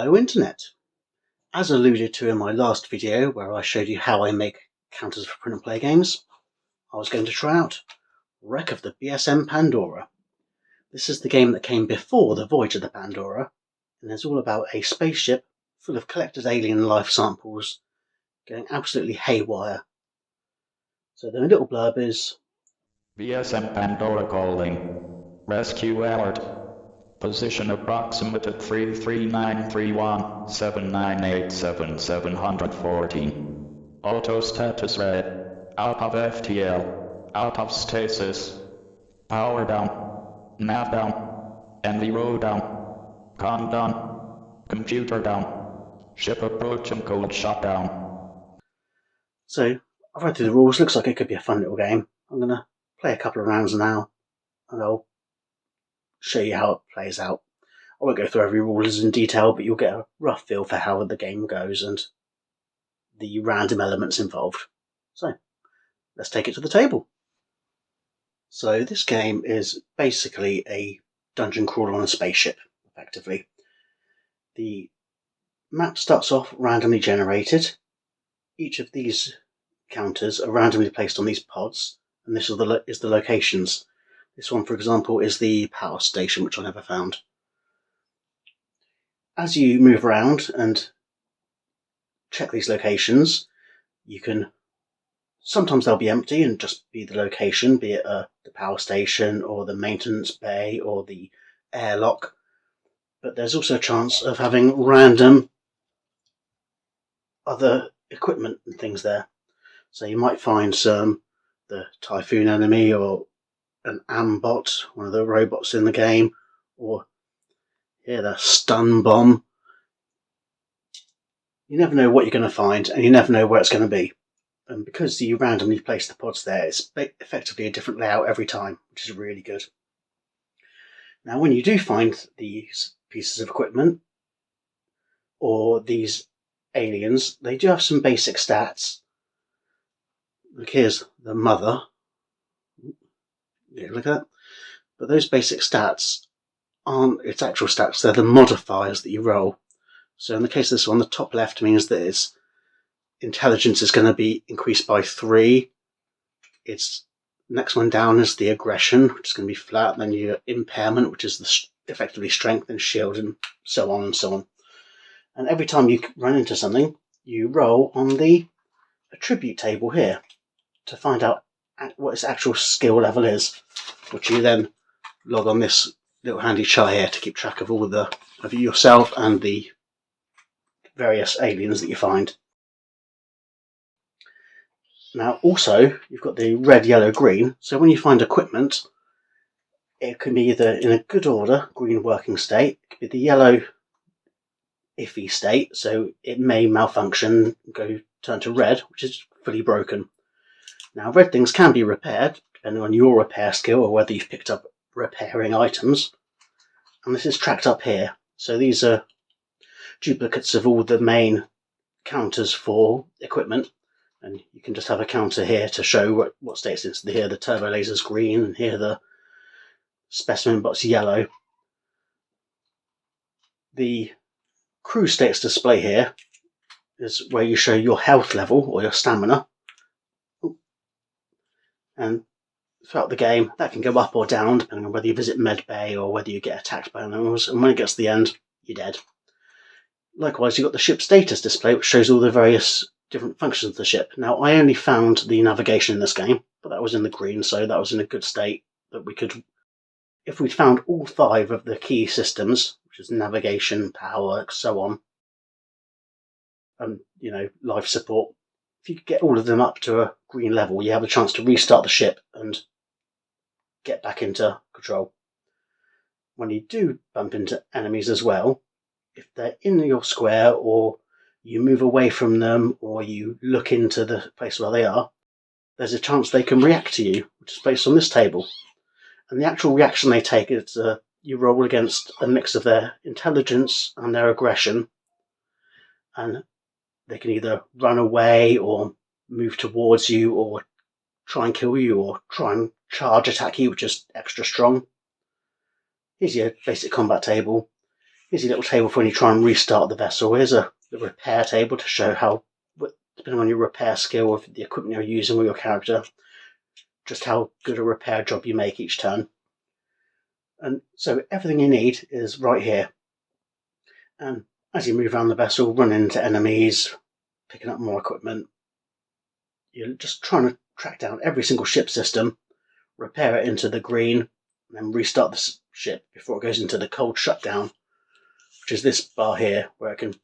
Hello Internet! As alluded to in my last video where I showed you how I make counters for print and play games, I was going to try out Wreck of the B.S.M. Pandora. This is the game that came before the Voyage of the Pandora, and it's all about a spaceship full of collected alien life samples going absolutely haywire. So the little blurb is, B.S.M. Pandora calling. Rescue alert. Position approximated 33931-7987714. Auto status red. Out of FTL. Out of stasis. Power down. Nav down. Enviro down. Con down. Computer down. Ship approach and cold shutdown. So I've read through the rules, looks like it could be a fun little game. I'm going to play a couple of rounds now and I'll show you how it plays out. I won't go through every rule in detail, but you'll get a rough feel for how the game goes and the random elements involved. So let's take it to the table. So this game is basically a dungeon crawl on a spaceship, effectively. The map starts off randomly generated. Each of these counters are randomly placed on these pods, and this is the locations. This one, for example, is the power station, which I never found. As you move around and check these locations, you can sometimes they'll be empty and just be the location, be it the power station or the maintenance bay or the airlock. But there's also a chance of having random other equipment and things there. So you might find the Typhoon enemy or an Ambot, one of the robots in the game, or the stun bomb. You never know what you're going to find, and you never know where it's going to be. And because you randomly place the pods there, it's effectively a different layout every time, which is really good. Now, when you do find these pieces of equipment or these aliens, they do have some basic stats. Look, here's the mother. Yeah, look at that. But those basic stats aren't its actual stats, they're the modifiers that you roll. So in the case of this one, the top left means that its intelligence is going to be increased by 3. Its next one down is the aggression, which is going to be flat. Then your impairment, which is effectively strength and shield, and so on and so on. And every time you run into something, you roll on the attribute table here to find out what its actual skill level is, which you then log on this little handy chart here to keep track of all of yourself and the various aliens that you find. Now also, you've got the red, yellow, green, so when you find equipment, it can be either in a good order, green working state, it could be the yellow iffy state, so it may malfunction, turn to red, which is fully broken. Now red things can be repaired, depending on your repair skill or whether you've picked up repairing items, and this is tracked up here. So these are duplicates of all the main counters for equipment, and you can just have a counter here to show what states it's in. Here the turbo laser's green, and here the specimen bot's yellow. The crew states display here is where you show your health level or your stamina, and throughout the game that can go up or down depending on whether you visit med bay or whether you get attacked by animals, and when it gets to the end, you're dead. Likewise, you've got the ship status display, which shows all the various different functions of the ship. Now, I only found the navigation in this game, but that was in the green, so that was in a good state that we could, if we'd found all 5 of the key systems, which is navigation, power, so on, and life support, if you could get all of them up to a green level, you have a chance to restart the ship and get back into control. When you do bump into enemies as well, if they're in your square or you move away from them or you look into the place where they are, there's a chance they can react to you, which is based on this table. And the actual reaction they take is you roll against a mix of their intelligence and their aggression, and they can either run away or move towards you or try and kill you or try and charge attack you, which is extra strong. Here's your basic combat table. Here's a little table for when you try and restart the vessel. Here's the repair table to show how, depending on your repair skill of the equipment you're using with your character, just how good a repair job you make each turn. And so everything you need is right here. And as you move around the vessel, run into enemies, picking up more equipment, you're just trying to track down every single ship system, repair it into the green, and then restart the ship before it goes into the cold shutdown, which is this bar here, where it can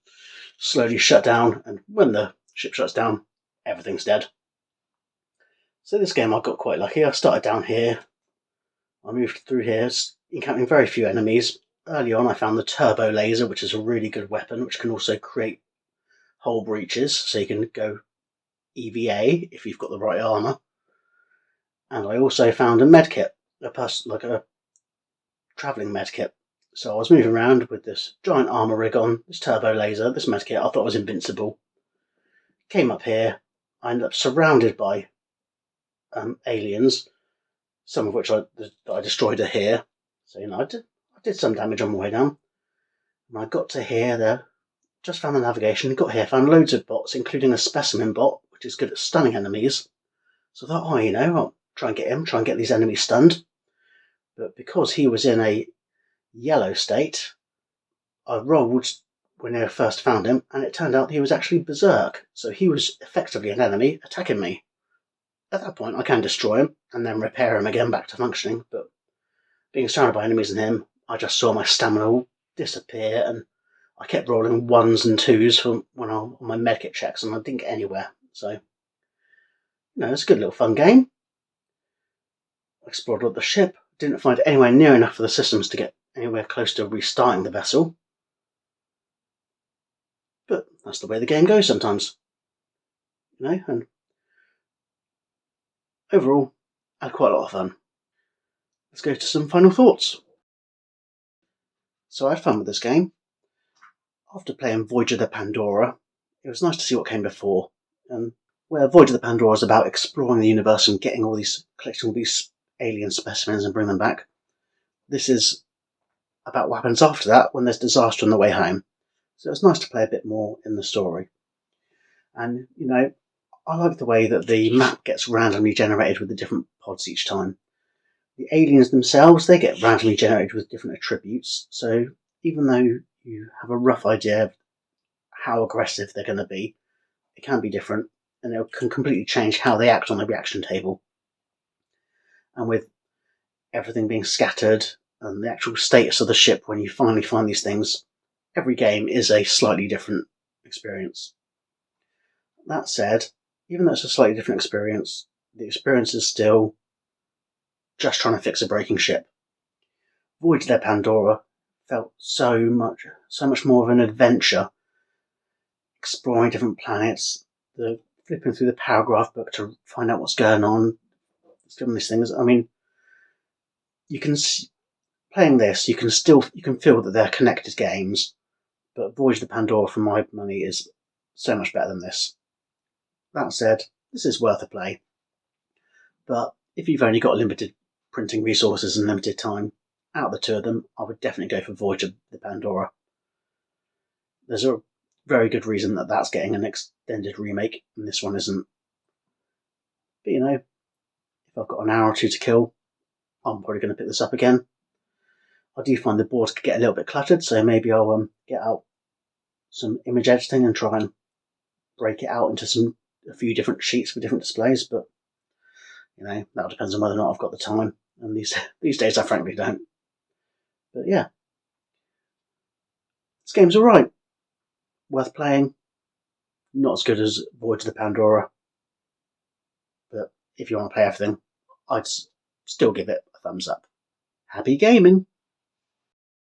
slowly shut down, and when the ship shuts down, everything's dead. So this game I got quite lucky. I started down here, I moved through here, encountering very few enemies. Early on I found the turbo laser, which is a really good weapon, which can also create hull breaches, so you can go EVA if you've got the right armour. And I also found a medkit, like a travelling medkit. So I was moving around with this giant armour rig on, this turbo laser, this medkit. I thought I was invincible. Came up here, I ended up surrounded by aliens, some of which I destroyed are here. So I did some damage on my way down. And I got to here, there, just found the navigation, got here, found loads of bots, including a specimen bot, which is good at stunning enemies. So I thought, I'll try and get him, try and get these enemies stunned. But because he was in a yellow state, I rolled when I first found him, and it turned out he was actually berserk. So he was effectively an enemy attacking me. At that point, I can destroy him and then repair him again back to functioning. But being surrounded by enemies and him, I just saw my stamina disappear, and I kept rolling 1s and 2s from when on my medkit checks, and I didn't get anywhere. So, it's a good little fun game. I explored the ship, didn't find it anywhere near enough for the systems to get anywhere close to restarting the vessel. But that's the way the game goes sometimes. And overall, I had quite a lot of fun. Let's go to some final thoughts. So I had fun with this game. After playing Voyage of the Pandora, it was nice to see what came before. And where Voyage of the Pandora is about exploring the universe and collecting all these alien specimens and bring them back, this is about what happens after that when there's disaster on the way home. So it's nice to play a bit more in the story. And, I like the way that the map gets randomly generated with the different pods each time. The aliens themselves, they get randomly generated with different attributes. So even though you have a rough idea of how aggressive they're going to be, it can be different, and it can completely change how they act on the reaction table. And with everything being scattered and the actual status of the ship when you finally find these things, every game is a slightly different experience. That said, even though it's a slightly different experience, the experience is still just trying to fix a breaking ship. Voyage of the Pandora felt so much more of an adventure, exploring different planets, flipping through the paragraph book to find out what's going on, filming these things. I mean, you can playing this, you can feel that they're connected games, but Voyage of the Pandora, for my money, is so much better than this. That said, this is worth a play, but if you've only got limited printing resources and limited time, out of the two of them, I would definitely go for Voyage of the Pandora. There's a very good reason that that's getting an extended remake and this one isn't. But if I've got an hour or two to kill, I'm probably going to pick this up again. I do find the boards could get a little bit cluttered, so maybe I'll get out some image editing and try and break it out into a few different sheets for different displays. But that depends on whether or not I've got the time, and these days I frankly don't. But yeah, this game's alright, worth playing. Not as good as Voyage of the Pandora, but if you want to play everything, I'd still give it a thumbs up. Happy gaming!